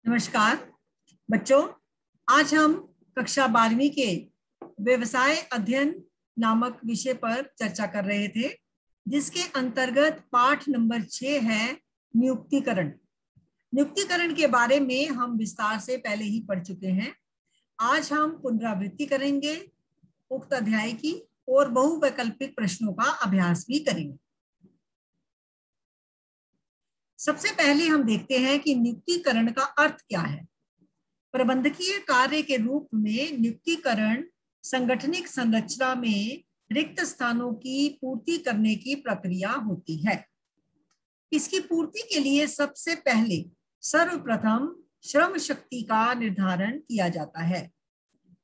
नमस्कार बच्चों, आज हम कक्षा 12वीं के व्यवसाय अध्ययन नामक विषय पर चर्चा कर रहे थे, जिसके अंतर्गत पाठ नंबर 6 है नियुक्तिकरण। नियुक्तिकरण के बारे में हम विस्तार से पहले ही पढ़ चुके हैं। आज हम पुनरावृत्ति करेंगे उक्त अध्याय की और बहुवैकल्पिक प्रश्नों का अभ्यास भी करेंगे। सबसे पहले हम देखते हैं कि नियुक्तिकरण का अर्थ क्या है। प्रबंधकीय कार्य के रूप में नियुक्तिकरण संगठनिक संरचना में रिक्त स्थानों की पूर्ति करने की प्रक्रिया होती है। इसकी पूर्ति के लिए सबसे पहले सर्वप्रथम श्रम शक्ति का निर्धारण किया जाता है।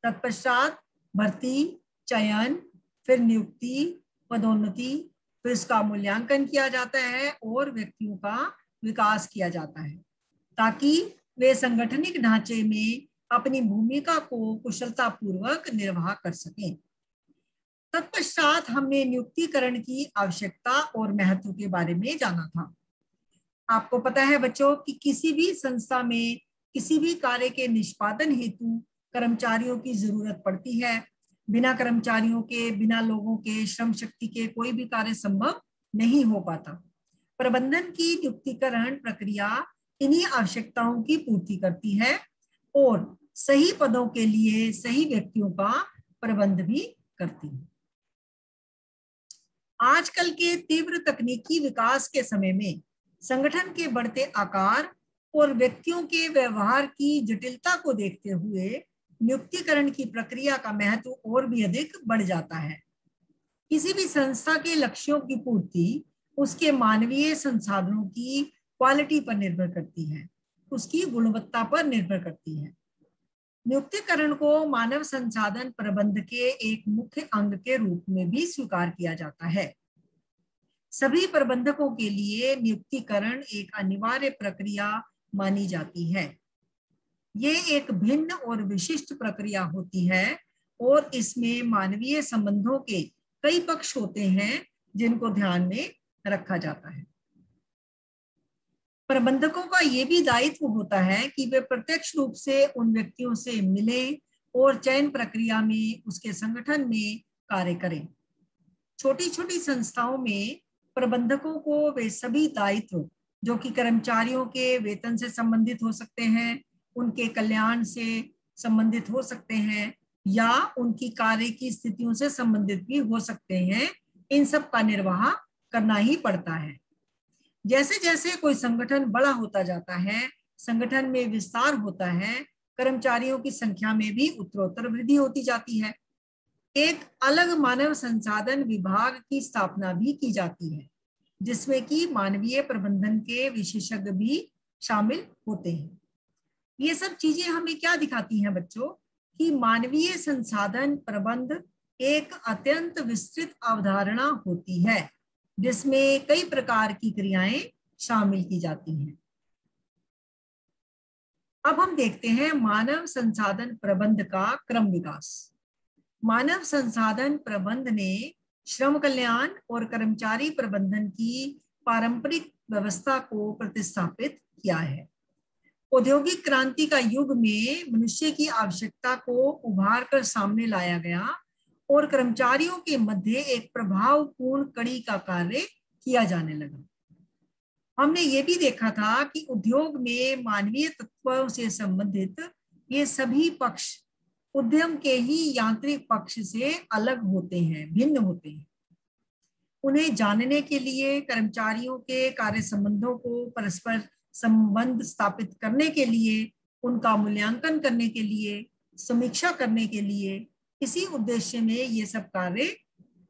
तत्पश्चात भर्ती, चयन, फिर नियुक्ति, पदोन्नति, फिर इसका मूल्यांकन किया जाता है और व्यक्तियों का विकास किया जाता है ताकि वे संगठनिक ढांचे में अपनी भूमिका को कुशलतापूर्वक निर्वाह कर सकें। तत्पश्चात हमने नियुक्तिकरण की आवश्यकता और महत्व के बारे में जाना था। आपको पता है बच्चों कि किसी भी संस्था में किसी भी कार्य के निष्पादन हेतु कर्मचारियों की जरूरत पड़ती है। बिना कर्मचारियों के, बिना लोगों के, श्रम शक्ति के कोई भी कार्य संभव नहीं हो पाता। प्रबंधन की नियुक्तिकरण प्रक्रिया इन्हीं आवश्यकताओं की पूर्ति करती है और सही पदों के लिए सही व्यक्तियों का प्रबंध भी करती है। आजकल के तीव्र तकनीकी विकास के समय में संगठन के बढ़ते आकार और व्यक्तियों के व्यवहार की जटिलता को देखते हुए नियुक्तिकरण की प्रक्रिया का महत्व और भी अधिक बढ़ जाता है। किसी भी संस्था के लक्ष्यों की पूर्ति उसके मानवीय संसाधनों की क्वालिटी पर निर्भर करती है, उसकी गुणवत्ता पर निर्भर करती है। नियुक्तिकरण को मानव संसाधन प्रबंध के एक मुख्य अंग के रूप में भी स्वीकार किया जाता है। सभी प्रबंधकों के लिए नियुक्तिकरण एक अनिवार्य प्रक्रिया मानी जाती है। ये एक भिन्न और विशिष्ट प्रक्रिया होती है और इसमें मानवीय संबंधों के कई पक्ष होते हैं जिनको ध्यान में रखा जाता है। प्रबंधकों का ये भी दायित्व होता है कि वे प्रत्यक्ष रूप से उन व्यक्तियों से मिलें और चयन प्रक्रिया में उसके संगठन में कार्य करें। छोटी छोटी संस्थाओं में प्रबंधकों को वे सभी दायित्व जो कि कर्मचारियों के वेतन से संबंधित हो सकते हैं, उनके कल्याण से संबंधित हो सकते हैं या उनकी कार्य की स्थितियों से संबंधित भी हो सकते हैं, इन सब का निर्वाह करना ही पड़ता है। जैसे जैसे कोई संगठन बड़ा होता जाता है, संगठन में विस्तार होता है, कर्मचारियों की संख्या में भी उत्तरोत्तर वृद्धि होती जाती है। एक अलग मानव संसाधन विभाग की स्थापना भी की जाती है जिसमें कि मानवीय प्रबंधन के विशेषज्ञ भी शामिल होते हैं। ये सब चीजें हमें क्या दिखाती हैं बच्चों कि मानवीय संसाधन प्रबंध एक अत्यंत विस्तृत अवधारणा होती है जिसमें कई प्रकार की क्रियाएं शामिल की जाती हैं। अब हम देखते हैं मानव संसाधन प्रबंध का क्रम विकास। मानव संसाधन प्रबंध ने श्रम कल्याण और कर्मचारी प्रबंधन की पारंपरिक व्यवस्था को प्रतिस्थापित किया है। औद्योगिक क्रांति का युग में मनुष्य की आवश्यकता को उभार कर सामने लाया गया और कर्मचारियों के मध्य एक प्रभावपूर्ण कड़ी का कार्य किया जाने लगा। हमने ये भी देखा था कि उद्योग में मानवीय तत्वों से संबंधित ये सभी पक्ष उद्यम के ही यांत्रिक पक्ष से अलग होते हैं, भिन्न होते हैं। उन्हें जानने के लिए, कर्मचारियों के कार्य संबंधों को परस्पर संबंध स्थापित करने के लिए, उनका मूल्यांकन करने के लिए, समीक्षा करने के लिए, इसी उद्देश्य में ये सब कार्य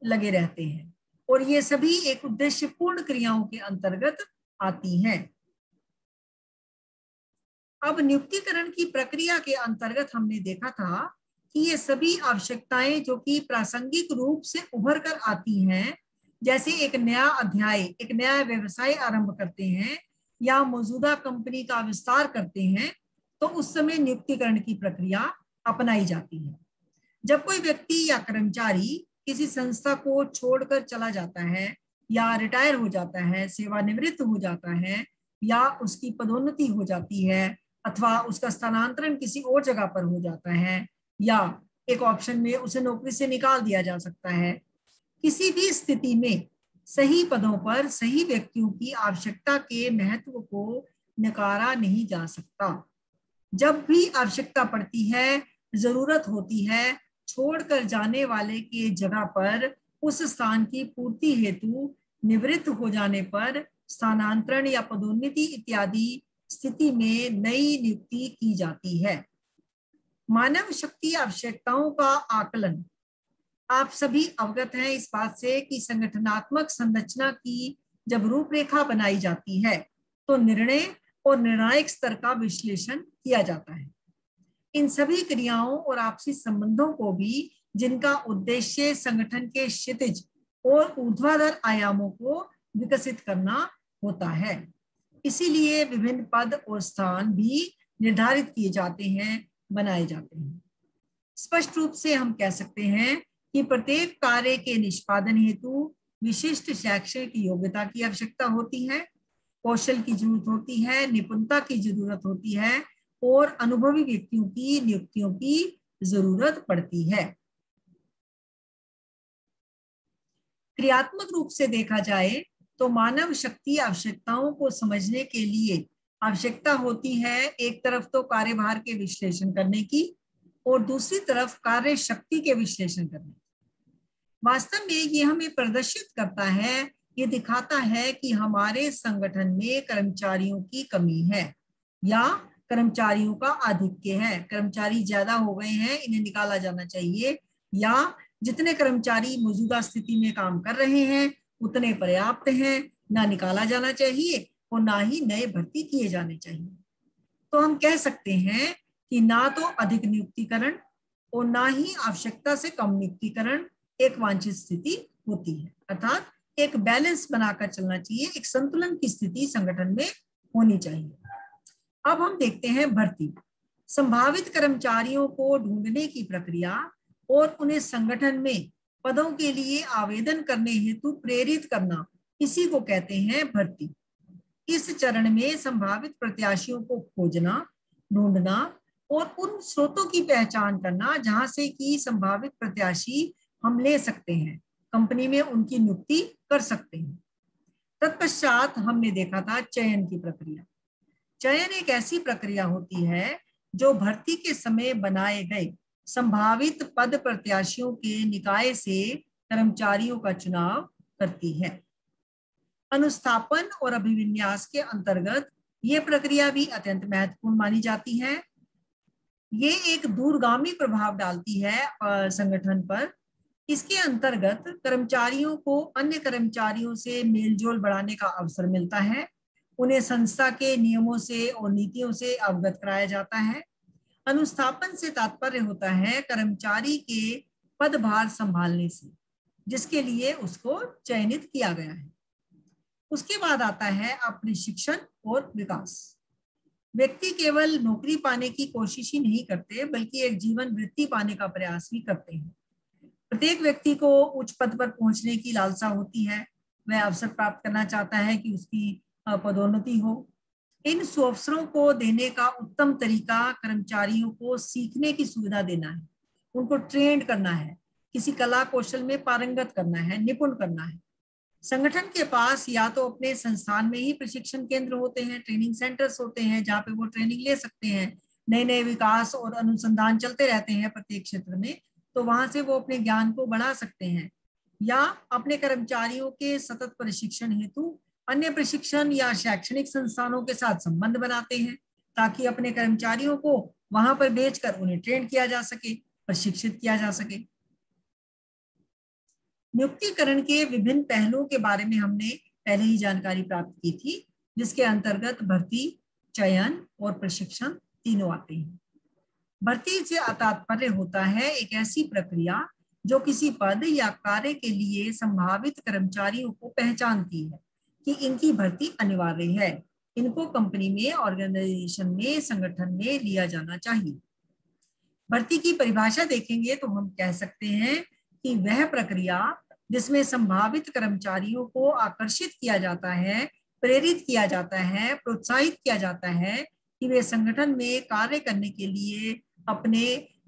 लगे रहते हैं और ये सभी एक उद्देश्यपूर्ण क्रियाओं के अंतर्गत आती हैं। अब नियुक्तिकरण की प्रक्रिया के अंतर्गत हमने देखा था कि ये सभी आवश्यकताएं जो कि प्रासंगिक रूप से उभर कर आती हैं, जैसे एक नया अध्याय, एक नया व्यवसाय आरंभ करते हैं या मौजूदा कंपनी का विस्तार करते हैं, तो उस समय नियुक्तिकरण की प्रक्रिया अपनाई जाती है। जब कोई व्यक्ति या कर्मचारी किसी संस्था को छोड़कर चला जाता है या रिटायर हो जाता है, सेवानिवृत्त हो जाता है या उसकी पदोन्नति हो जाती है अथवा उसका स्थानांतरण किसी और जगह पर हो जाता है, या एक ऑप्शन में उसे नौकरी से निकाल दिया जा सकता है। किसी भी स्थिति में सही पदों पर सही व्यक्तियों की आवश्यकता के महत्व को नकारा नहीं जा सकता। जब भी आवश्यकता पड़ती है, जरूरत होती है, छोड़कर जाने वाले के जगह पर उस स्थान की पूर्ति हेतु निवृत्त हो जाने पर स्थानांतरण या पदोन्नति इत्यादि स्थिति में नई नियुक्ति की जाती है। मानव शक्ति आवश्यकताओं का आकलन। आप सभी अवगत हैं इस बात से कि संगठनात्मक संरचना की जब रूपरेखा बनाई जाती है तो निर्णय और निर्णायक स्तर का विश्लेषण किया जाता है। इन सभी क्रियाओं और आपसी संबंधों को भी, जिनका उद्देश्य संगठन के क्षितिज और ऊर्ध्वाधर आयामों को विकसित करना होता है। इसीलिए विभिन्न पद और स्थान भी निर्धारित किए जाते हैं, बनाए जाते हैं। स्पष्ट रूप से हम कह सकते हैं कि प्रत्येक कार्य के निष्पादन हेतु विशिष्ट शैक्षणिक योग्यता की आवश्यकता होती है, कौशल की जरूरत होती है, निपुणता की जरूरत होती है और अनुभवी व्यक्तियों की नियुक्तियों की जरूरत पड़ती है। क्रियात्मक रूप से देखा जाए तो मानव शक्ति आवश्यकताओं को समझने के लिए आवश्यकता होती है एक तरफ तो कार्यभार के विश्लेषण करने की और दूसरी तरफ कार्य शक्ति के विश्लेषण करने की। वास्तव में ये हमें प्रदर्शित करता है, ये दिखाता है कि हमारे संगठन में कर्मचारियों की कमी है या कर्मचारियों का आधिक्य है। कर्मचारी ज्यादा हो गए हैं, इन्हें निकाला जाना चाहिए, या जितने कर्मचारी मौजूदा स्थिति में काम कर रहे हैं उतने पर्याप्त हैं, ना निकाला जाना चाहिए और ना ही नए भर्ती किए जाने चाहिए। तो हम कह सकते हैं कि ना तो अधिक नियुक्तिकरण और ना ही आवश्यकता से कम नियुक्तिकरण एक वांछित स्थिति होती है, अर्थात एक बैलेंस बनाकर चलना चाहिए, एक संतुलन की स्थिति संगठन में होनी चाहिए। अब हम देखते हैं भर्ती। संभावित कर्मचारियों को ढूंढने की प्रक्रिया और उन्हें संगठन में पदों के लिए आवेदन करने हेतु प्रेरित करना, इसी को कहते हैं भर्ती। इस चरण में संभावित प्रत्याशियों को खोजना, ढूंढना और उन स्रोतों की पहचान करना जहां से कि संभावित प्रत्याशी हम ले सकते हैं, कंपनी में उनकी नियुक्ति कर सकते हैं। तत्पश्चात हमने देखा था चयन की प्रक्रिया। चयन एक ऐसी प्रक्रिया होती है जो भर्ती के समय बनाए गए संभावित पद प्रत्याशियों के निकाय से कर्मचारियों का चुनाव करती है। अनुस्थापन और अभिविन्यास के अंतर्गत ये प्रक्रिया भी अत्यंत महत्वपूर्ण मानी जाती है। ये एक दूरगामी प्रभाव डालती है संगठन पर। इसके अंतर्गत कर्मचारियों को अन्य कर्मचारियों से मेलजोल बढ़ाने का अवसर मिलता है, उन्हें संस्था के नियमों से और नीतियों से अवगत कराया जाता है। अनुस्थापन से तात्पर्य होता है कर्मचारी के पदभार संभालने से, जिसके लिए उसको चयनित किया गया है। उसके बाद आता है प्रशिक्षण और विकास। व्यक्ति केवल नौकरी पाने की कोशिश ही नहीं करते, बल्कि एक जीवन वृत्ति पाने का प्रयास भी करते हैं। प्रत्येक व्यक्ति को उच्च पद पर पहुंचने की लालसा होती है, वह अवसर प्राप्त करना चाहता है कि उसकी पदोन्नति हो। इन सुअवसरों को देने का उत्तम तरीका कर्मचारियों को सीखने की सुविधा देना है, उनको ट्रेंड करना है, किसी कला कौशल में पारंगत करना है, निपुण करना है। संगठन के पास या तो अपने संस्थान में ही प्रशिक्षण केंद्र होते हैं, ट्रेनिंग सेंटर्स होते हैं जहाँ पे वो ट्रेनिंग ले सकते हैं, नए नए विकास और अनुसंधान चलते रहते हैं प्रत्येक क्षेत्र में, तो वहां से वो अपने ज्ञान को बढ़ा सकते हैं, या अपने कर्मचारियों के सतत प्रशिक्षण हेतु अन्य प्रशिक्षण या शैक्षणिक संस्थानों के साथ संबंध बनाते हैं ताकि अपने कर्मचारियों को वहां पर भेजकर उन्हें ट्रेन किया जा सके, प्रशिक्षित किया जा सके। नियुक्तिकरण के विभिन्न पहलुओं के बारे में हमने पहले ही जानकारी प्राप्त की थी, जिसके अंतर्गत भर्ती, चयन और प्रशिक्षण तीनों आते हैं। भर्ती से तात्पर्य होता है एक ऐसी प्रक्रिया जो किसी पद या कार्य के लिए संभावित कर्मचारियों को पहचानती है कि इनकी भर्ती अनिवार्य है, इनको कंपनी में, ऑर्गेनाइजेशन में, संगठन में लिया जाना चाहिए। भर्ती की परिभाषा देखेंगे तो हम कह सकते हैं कि वह प्रक्रिया जिसमें संभावित कर्मचारियों को आकर्षित किया जाता है, प्रेरित किया जाता है, प्रोत्साहित किया जाता है कि वे संगठन में कार्य करने के लिए अपने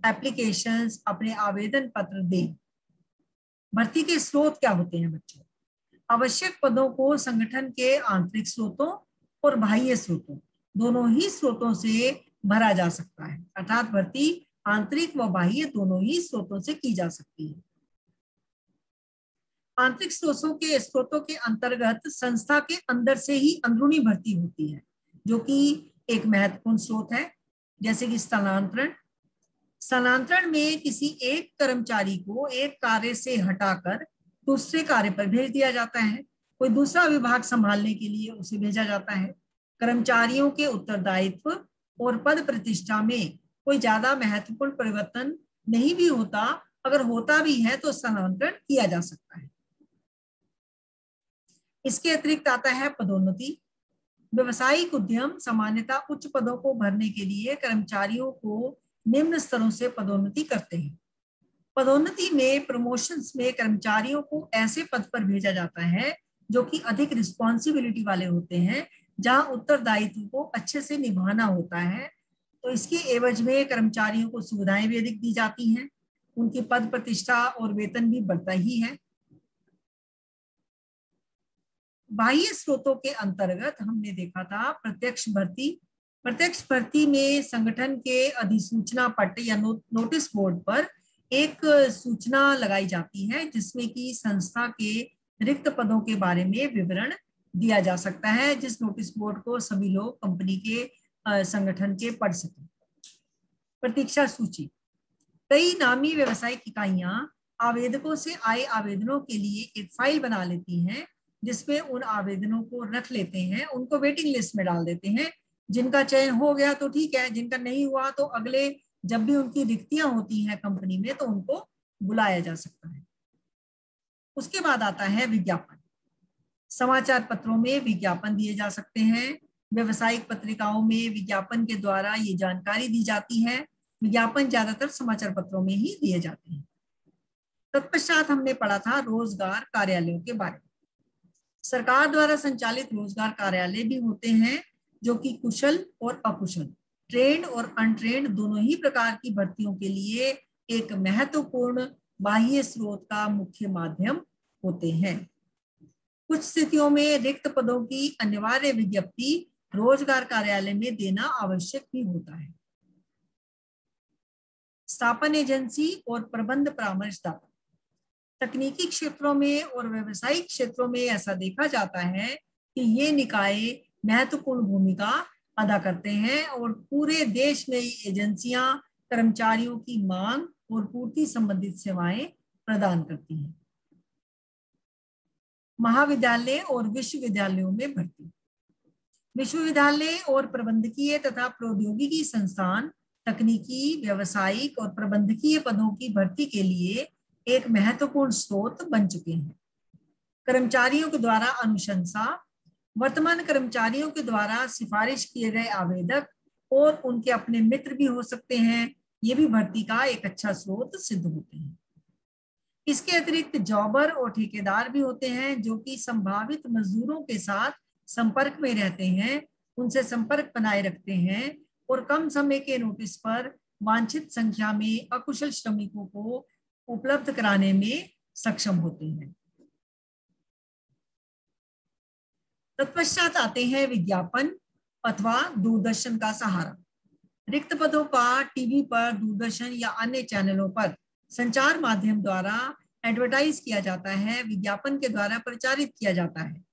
एप्लीकेशंस, अपने आवेदन पत्र दें। भर्ती के स्रोत क्या होते हैं बच्चों? आवश्यक पदों को संगठन के आंतरिक स्रोतों और बाह्य स्रोतों, दोनों ही स्रोतों से भरा जा सकता है। अर्थात भर्ती आंतरिक व बाह्य दोनों ही स्रोतों से की जा सकती है। आंतरिक स्रोतों के अंतर्गत संस्था के अंदर से ही अंदरूनी भर्ती होती है, जो कि एक महत्वपूर्ण स्रोत है। जैसे कि स्थानांतरण। स्थानांतरण में किसी एक कर्मचारी को एक कार्य से हटाकर दूसरे कार्य पर भेज दिया जाता है। कोई दूसरा विभाग संभालने के लिए उसे भेजा जाता है। कर्मचारियों के उत्तरदायित्व और पद प्रतिष्ठा में कोई ज्यादा महत्वपूर्ण परिवर्तन नहीं भी होता, अगर होता भी है तो स्थानांतरण किया जा सकता है। इसके अतिरिक्त आता है पदोन्नति। व्यवसायिक उद्यम सामान्यतः उच्च पदों को भरने के लिए कर्मचारियों को निम्न स्तरों से पदोन्नति करते हैं। पदोन्नति में प्रमोशंस में कर्मचारियों को ऐसे पद पर भेजा जाता है जो कि अधिक रिस्पॉन्सिबिलिटी वाले होते हैं, जहां उत्तरदायित्व को अच्छे से निभाना होता है। तो इसके एवज में कर्मचारियों को सुविधाएं भी अधिक दी जाती हैं, उनकी पद प्रतिष्ठा और वेतन भी बढ़ता ही है। बाह्य स्रोतों के अंतर्गत हमने देखा था प्रत्यक्ष भर्ती। प्रत्यक्ष भर्ती में संगठन के अधिसूचना पट या नोटिस बोर्ड पर एक सूचना लगाई जाती है, जिसमें कि संस्था के रिक्त पदों के बारे में विवरण दिया जा सकता है, जिस नोटिस बोर्ड को सभी लोग कंपनी के संगठन के पढ़ सकें। प्रतीक्षा सूची। कई नामी व्यवसायिक इकाइयां आवेदकों से आए आवेदनों के लिए एक फाइल बना लेती हैं, जिसमें उन आवेदनों को रख लेते हैं, उनको वेटिंग लिस्ट में डाल देते हैं। जिनका चयन हो गया तो ठीक है, जिनका नहीं हुआ तो अगले जब भी उनकी रिक्तियां होती हैं कंपनी में तो उनको बुलाया जा सकता है। उसके बाद आता है विज्ञापन। समाचार पत्रों में विज्ञापन दिए जा सकते हैं। व्यवसायिक पत्रिकाओं में विज्ञापन के द्वारा ये जानकारी दी जाती है। विज्ञापन ज्यादातर समाचार पत्रों में ही दिए जाते हैं। तत्पश्चात हमने पढ़ा था रोजगार कार्यालयों के बारे में। सरकार द्वारा संचालित रोजगार कार्यालय भी होते हैं, जो कि कुशल और अकुशल, ट्रेंड और अनट्रेंड दोनों ही प्रकार की भर्तियों के लिए एक महत्वपूर्ण बाह्य स्रोत का मुख्य माध्यम होते हैं। कुछ स्थितियों में रिक्त पदों की अनिवार्य विज्ञप्ति रोजगार कार्यालय में देना आवश्यक भी होता है। स्थापन एजेंसी और प्रबंध परामर्शदाता। तकनीकी क्षेत्रों में और व्यवसायिक क्षेत्रों में ऐसा देखा जाता है कि ये निकाय महत्वपूर्ण भूमिका अदा करते हैं और पूरे देश में एजेंसियां कर्मचारियों की मांग और पूर्ति संबंधित सेवाएं प्रदान करती हैं। महाविद्यालय और विश्वविद्यालयों में भर्ती। विश्वविद्यालय और प्रबंधकीय तथा प्रौद्योगिकी संस्थान तकनीकी, व्यावसायिक और प्रबंधकीय पदों की भर्ती के लिए एक महत्वपूर्ण स्रोत बन चुके हैं। कर्मचारियों के द्वारा अनुशंसा, वर्तमान कर्मचारियों के द्वारा सिफारिश किए गए आवेदक और उनके अपने मित्र भी हो सकते हैं, ये भी भर्ती का एक अच्छा स्रोत सिद्ध होते हैं। इसके अतिरिक्त जॉबर और ठेकेदार भी होते हैं, जो कि संभावित मजदूरों के साथ संपर्क में रहते हैं, उनसे संपर्क बनाए रखते हैं और कम समय के नोटिस पर वांछित संख्या में अकुशल श्रमिकों को उपलब्ध कराने में सक्षम होते हैं। तत्पश्चात आते हैं विज्ञापन अथवा दूरदर्शन का सहारा। रिक्त पदों का टीवी पर, दूरदर्शन या अन्य चैनलों पर संचार माध्यम द्वारा एडवर्टाइज किया जाता है, विज्ञापन के द्वारा प्रचारित किया जाता है।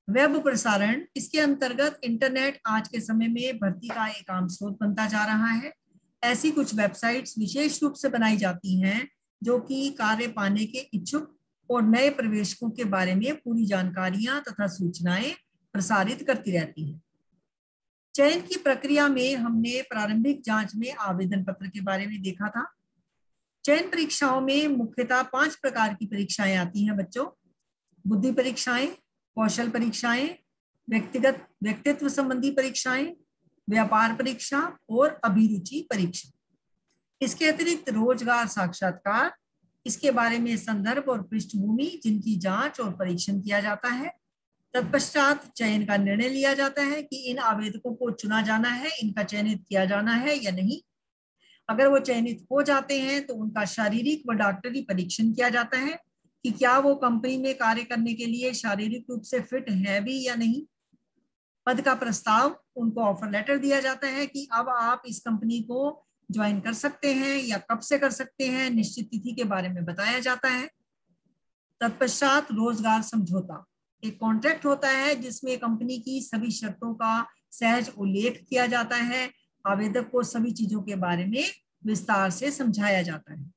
वेब प्रसारण, इसके अंतर्गत इंटरनेट आज के समय में भर्ती का एक आम स्रोत बनता जा रहा है। ऐसी कुछ वेबसाइट्स विशेष रूप से बनाई जाती हैं जो कि कार्य पाने के इच्छुक और नए प्रवेशकों के बारे में पूरी जानकारियां तथा सूचनाएं प्रसारित करती रहती हैं। चयन की प्रक्रिया में हमने प्रारंभिक जांच में आवेदन पत्र के बारे में देखा था। चयन परीक्षाओं में मुख्यतः 5 प्रकार की परीक्षाएं आती हैं बच्चों। बुद्धि परीक्षाएं, कौशल परीक्षाएं, व्यक्तित्व संबंधी परीक्षाएं, व्यापार परीक्षा और अभिरुचि परीक्षा। इसके अतिरिक्त रोजगार साक्षात्कार, इसके बारे में संदर्भ और पृष्ठभूमि जिनकी जांच और परीक्षण किया जाता है। तत्पश्चात चयन का निर्णय लिया जाता है कि इन आवेदकों को चुना जाना है, इनका चयनित किया जाना है या नहीं। अगर वो चयनित हो जाते हैं तो उनका शारीरिक व डॉक्टरी परीक्षण किया जाता है कि क्या वो कंपनी में कार्य करने के लिए शारीरिक रूप से फिट है भी या नहीं। पद का प्रस्ताव, उनको ऑफर लेटर दिया जाता है कि अब आप इस कंपनी को ज्वाइन कर सकते हैं या कब से कर सकते हैं, निश्चित तिथि के बारे में बताया जाता है। तत्पश्चात रोजगार समझौता, एक कॉन्ट्रैक्ट होता है जिसमें कंपनी की सभी शर्तों का सहज उल्लेख किया जाता है। आवेदक को सभी चीजों के बारे में विस्तार से समझाया जाता है।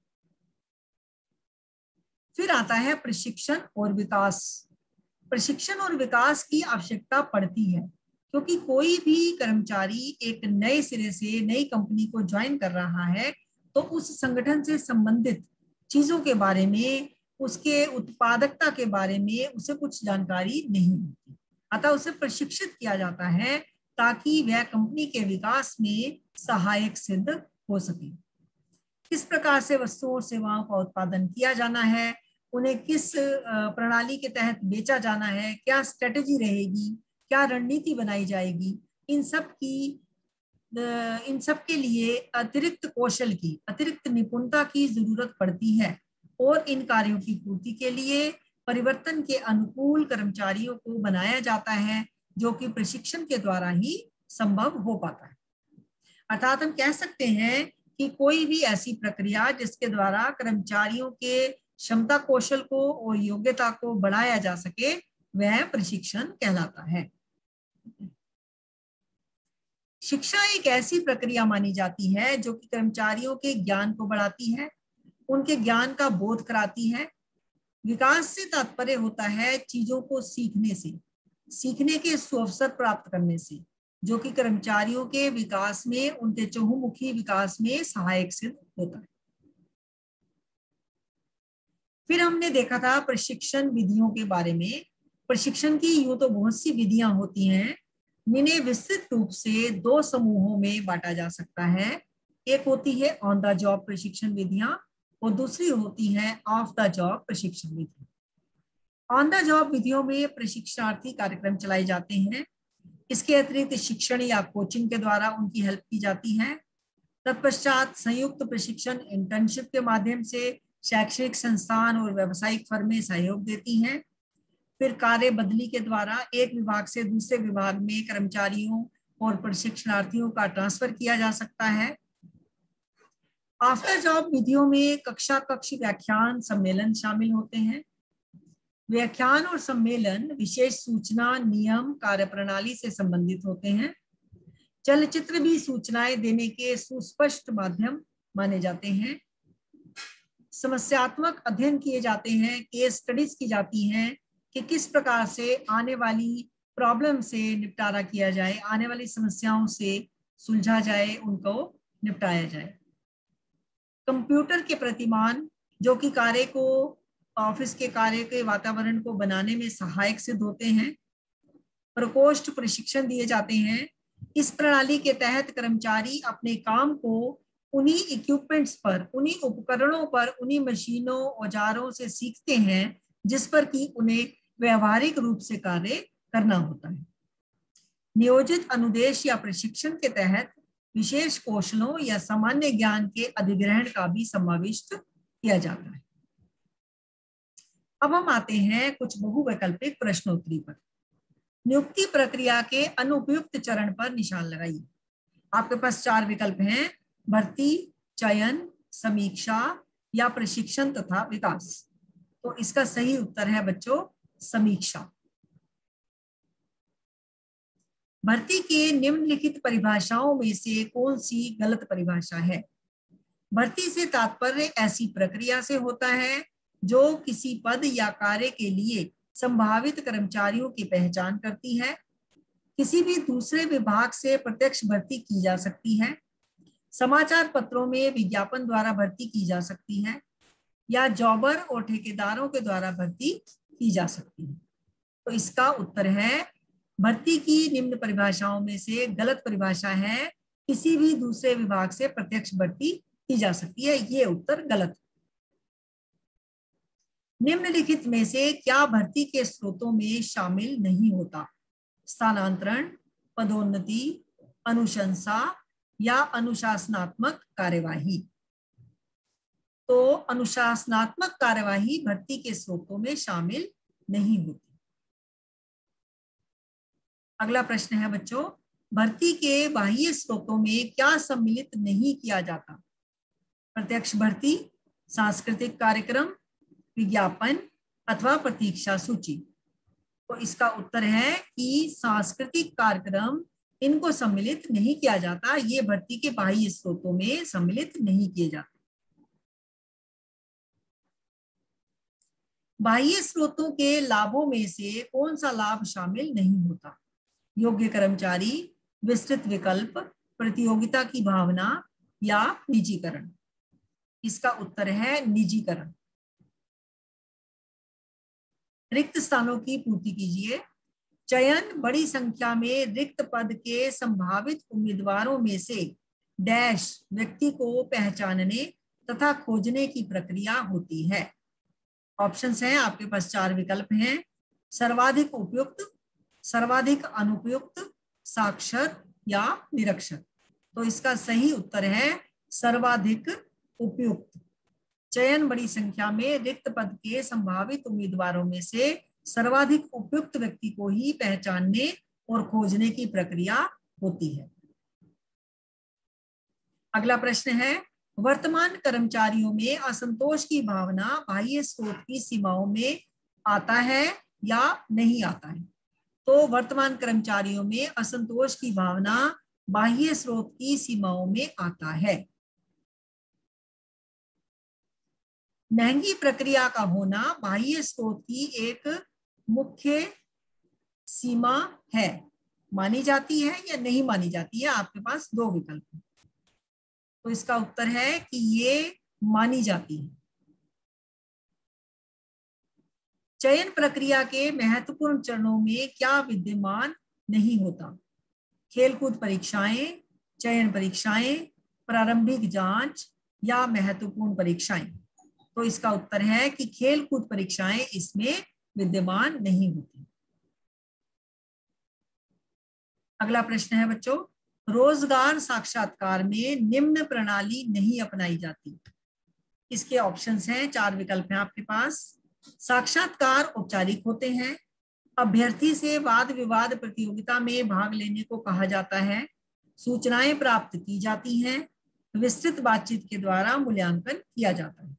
फिर आता है प्रशिक्षण और विकास। प्रशिक्षण और विकास की आवश्यकता पड़ती है क्योंकि कोई भी कर्मचारी एक नए सिरे से नई कंपनी को ज्वाइन कर रहा है तो उस संगठन से संबंधित चीजों के बारे में, उसके उत्पादकता के बारे में उसे कुछ जानकारी नहीं होती। अतः उसे प्रशिक्षित किया जाता है ताकि वह कंपनी के विकास में सहायक सिद्ध हो सके। किस प्रकार से वस्तुओं और सेवाओं का उत्पादन किया जाना है, उन्हें किस प्रणाली के तहत बेचा जाना है, क्या स्ट्रेटेजी रहेगी, क्या रणनीति बनाई जाएगी, इन सब के लिए अतिरिक्त कौशल की, अतिरिक्त निपुणता की जरूरत पड़ती है और इन कार्यों की पूर्ति के लिए परिवर्तन के अनुकूल कर्मचारियों को बनाया जाता है जो कि प्रशिक्षण के द्वारा ही संभव हो पाता है। अर्थात हम कह सकते हैं कि कोई भी ऐसी प्रक्रिया जिसके द्वारा कर्मचारियों के क्षमता कौशल को और योग्यता को बढ़ाया जा सके वह प्रशिक्षण कहलाता है। शिक्षा एक ऐसी प्रक्रिया मानी जाती है जो कि कर्मचारियों के ज्ञान को बढ़ाती है, उनके ज्ञान का बोध कराती है। विकास से तात्पर्य होता है चीजों को सीखने से, सीखने के सुअवसर प्राप्त करने से, जो कि कर्मचारियों के विकास में, उनके चहुमुखी विकास में सहायक सिद्ध होता है। फिर हमने देखा था प्रशिक्षण विधियों के बारे में। प्रशिक्षण की यूं तो बहुत सी विधियां होती हैं, इन्हें विस्तृत रूप से दो समूहों में बांटा जा सकता है। एक होती है ऑन द जॉब प्रशिक्षण विधियां और दूसरी होती है ऑफ द जॉब प्रशिक्षण विधियां। ऑन द जॉब विधियों में प्रशिक्षणार्थी कार्यक्रम चलाए जाते हैं। इसके अतिरिक्त शिक्षण या कोचिंग के द्वारा उनकी हेल्प की जाती है। तत्पश्चात संयुक्त प्रशिक्षण इंटर्नशिप के माध्यम से शैक्षणिक संस्थान और व्यावसायिक फर्में सहयोग देती हैं। फिर कार्य बदली के द्वारा एक विभाग से दूसरे विभाग में कर्मचारियों और प्रशिक्षणार्थियों का ट्रांसफर किया जा सकता है। आफ्टर जॉब विधियों में कक्षा कक्ष व्याख्यान सम्मेलन शामिल होते हैं। व्याख्यान और सम्मेलन विशेष सूचना, नियम, कार्यप्रणाली से संबंधित होते हैं। चलचित्र भी सूचनाएं देने के सुस्पष्ट माध्यम माने जाते हैं। समस्यात्मक अध्ययन किए जाते हैं, केस स्टडीज की जाती हैं कि किस प्रकार से आने वाली प्रॉब्लम से निपटारा किया जाए, आने वाली समस्याओं से सुलझा जाए, उनको निपटाया जाए। कंप्यूटर के प्रतिमान जो कि कार्य को, ऑफिस के कार्य के वातावरण को बनाने में सहायक सिद्ध होते हैं। प्रकोष्ठ प्रशिक्षण दिए जाते हैं। इस प्रणाली के तहत कर्मचारी अपने काम को उन्हीं इक्विपमेंट्स पर, उन्हीं उपकरणों पर, उन्हीं मशीनों, औजारों से सीखते हैं जिस पर कि उन्हें व्यवहारिक रूप से कार्य करना होता है। नियोजित अनुदेश या प्रशिक्षण के तहत विशेष कौशलों या सामान्य ज्ञान के अधिग्रहण का भी समाविष्ट किया जाता है। अब हम आते हैं कुछ बहुवैकल्पिक प्रश्नोत्तरी पर। नियुक्ति प्रक्रिया के अनुपयुक्त चरण पर निशान लगाइए। आपके पास 4 विकल्प हैं: भर्ती, चयन, समीक्षा या प्रशिक्षण तथा विकास। तो इसका सही उत्तर है बच्चों समीक्षा। भर्ती के निम्नलिखित परिभाषाओं में से कौन सी गलत परिभाषा है? भर्ती से तात्पर्य ऐसी प्रक्रिया से होता है जो किसी पद या कार्य के लिए संभावित कर्मचारियों की पहचान करती है। किसी भी दूसरे विभाग से प्रत्यक्ष भर्ती की जा सकती है, समाचार पत्रों में विज्ञापन द्वारा भर्ती की जा सकती है, या जॉबर और ठेकेदारों के द्वारा भर्ती की जा सकती है। तो इसका उत्तर है भर्ती की निम्न परिभाषाओं में से गलत परिभाषा है किसी भी दूसरे विभाग से प्रत्यक्ष भर्ती की जा सकती है। ये उत्तर गलत है। निम्नलिखित में से क्या भर्ती के स्रोतों में शामिल नहीं होता? स्थानांतरण, पदोन्नति, अनुशंसा या अनुशासनात्मक कार्यवाही। तो अनुशासनात्मक कार्यवाही भर्ती के स्रोतों में शामिल नहीं होती। अगला प्रश्न है बच्चों, भर्ती के बाह्य स्रोतों में क्या सम्मिलित नहीं किया जाता? प्रत्यक्ष भर्ती, सांस्कृतिक कार्यक्रम, विज्ञापन अथवा प्रतीक्षा सूची। तो इसका उत्तर है कि सांस्कृतिक कार्यक्रम, इनको सम्मिलित नहीं किया जाता, ये भर्ती के बाह्य स्रोतों में सम्मिलित नहीं किए जाते। बाह्य स्रोतों के लाभों में से कौन सा लाभ शामिल नहीं होता? योग्य कर्मचारी, विस्तृत विकल्प, प्रतियोगिता की भावना या निजीकरण। इसका उत्तर है निजीकरण। रिक्त स्थानों की पूर्ति कीजिए। चयन बड़ी संख्या में रिक्त पद के संभावित उम्मीदवारों में से डैश व्यक्ति को पहचानने तथा खोजने की प्रक्रिया होती है। ऑप्शंस हैं आपके पास, 4 विकल्प हैं। सर्वाधिक उपयुक्त, सर्वाधिक अनुपयुक्त, साक्षर या निरक्षर। तो इसका सही उत्तर है सर्वाधिक उपयुक्त। चयन बड़ी संख्या में रिक्त पद के संभावित उम्मीदवारों में से सर्वाधिक उपयुक्त व्यक्ति को ही पहचानने और खोजने की प्रक्रिया होती है। अगला प्रश्न है, वर्तमान कर्मचारियों में असंतोष की भावना बाह्य स्रोत की सीमाओं में आता है या नहीं आता है? तो वर्तमान कर्मचारियों में असंतोष की भावना बाह्य स्रोत की सीमाओं में आता है। महंगी प्रक्रिया का होना बाह्य स्रोत की एक मुख्य सीमा है, मानी जाती है या नहीं मानी जाती है? आपके पास 2 विकल्प हैं। तो इसका उत्तर है कि ये मानी जाती है। चयन प्रक्रिया के महत्वपूर्ण चरणों में क्या विद्यमान नहीं होता? खेलकूद परीक्षाएं, चयन परीक्षाएं, प्रारंभिक जांच या महत्वपूर्ण परीक्षाएं। तो इसका उत्तर है कि खेलकूद परीक्षाएं इसमें विद्यमान नहीं होती। अगला प्रश्न है बच्चों, रोजगार साक्षात्कार में निम्न प्रणाली नहीं अपनाई जाती। इसके ऑप्शंस हैं, 4 विकल्प हैं आपके पास। साक्षात्कार औपचारिक होते हैं, अभ्यर्थी से वाद विवाद प्रतियोगिता में भाग लेने को कहा जाता है, सूचनाएं प्राप्त की जाती हैं, विस्तृत बातचीत के द्वारा मूल्यांकन किया जाता है।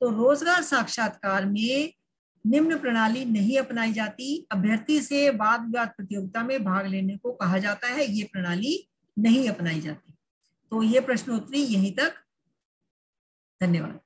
तो रोजगार साक्षात्कार में निम्न प्रणाली नहीं अपनाई जाती, अभ्यर्थी से वाद विवाद प्रतियोगिता में भाग लेने को कहा जाता है, ये प्रणाली नहीं अपनाई जाती। तो ये प्रश्नोत्तरी यहीं तक। धन्यवाद।